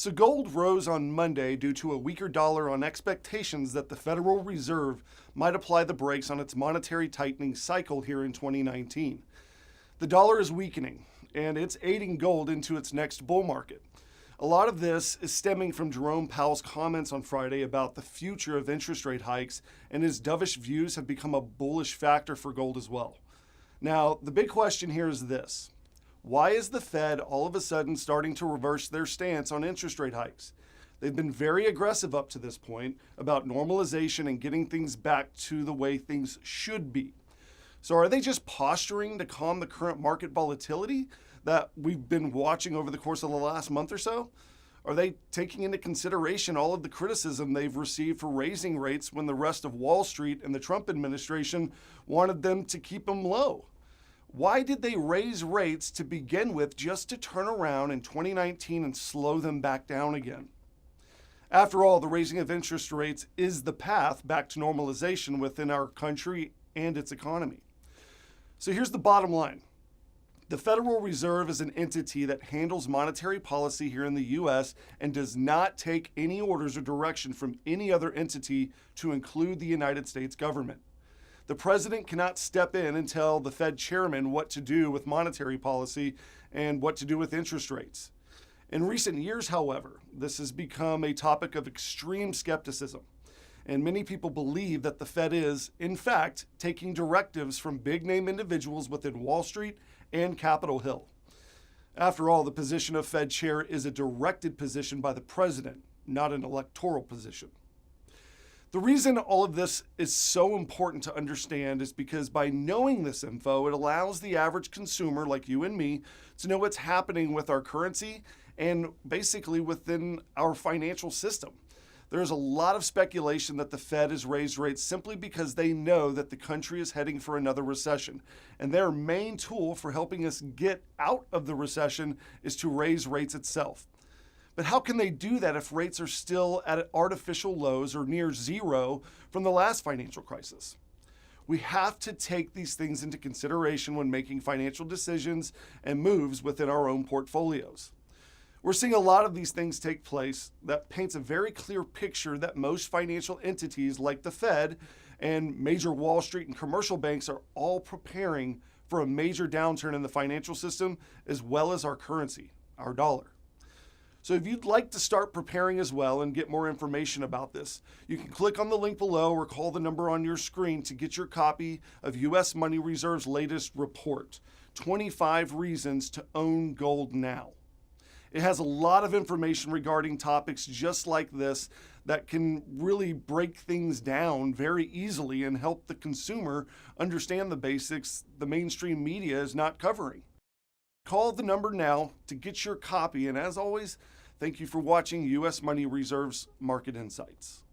So gold rose on Monday due to a weaker dollar on expectations that the Federal Reserve might apply the brakes on its monetary tightening cycle here in 2019. The dollar is weakening, and it's aiding gold into its next bull market. A lot of this is stemming from Jerome Powell's comments on Friday about the future of interest rate hikes, and his dovish views have become a bullish factor for gold as well. Now, the big question here is this. Why is the Fed all of a sudden starting to reverse their stance on interest rate hikes? They've been very aggressive up to this point about normalization and getting things back to the way things should be. So are they just posturing to calm the current market volatility that we've been watching over the course of the last month or so? Are they taking into consideration all of the criticism they've received for raising rates when the rest of Wall Street and the Trump administration wanted them to keep them low? Why did they raise rates to begin with just to turn around in 2019 and slow them back down again? After all, the raising of interest rates is the path back to normalization within our country and its economy. So here's the bottom line. The Federal Reserve is an entity that handles monetary policy here in the U.S. and does not take any orders or direction from any other entity to include the United States government. The president cannot step in and tell the Fed chairman what to do with monetary policy and what to do with interest rates. In recent years, however, this has become a topic of extreme skepticism, and many people believe that the Fed is, in fact, taking directives from big-name individuals within Wall Street and Capitol Hill. After all, the position of Fed chair is a directed position by the president, not an electoral position. The reason all of this is so important to understand is because by knowing this info, it allows the average consumer like you and me to know what's happening with our currency and basically within our financial system. There's a lot of speculation that the Fed has raised rates simply because they know that the country is heading for another recession. And their main tool for helping us get out of the recession is to raise rates itself. But how can they do that if rates are still at artificial lows or near zero from the last financial crisis? We have to take these things into consideration when making financial decisions and moves within our own portfolios. We're seeing a lot of these things take place that paints a very clear picture that most financial entities like the Fed and major Wall Street and commercial banks are all preparing for a major downturn in the financial system as well as our currency, our dollar. So if you'd like to start preparing as well and get more information about this, you can click on the link below or call the number on your screen to get your copy of U.S. Money Reserve's latest report, 25 Reasons to Own Gold Now. It has a lot of information regarding topics just like this that can really break things down very easily and help the consumer understand the basics the mainstream media is not covering. Call the number now to get your copy, and as always, thank you for watching U.S. Money Reserve's Market Insights.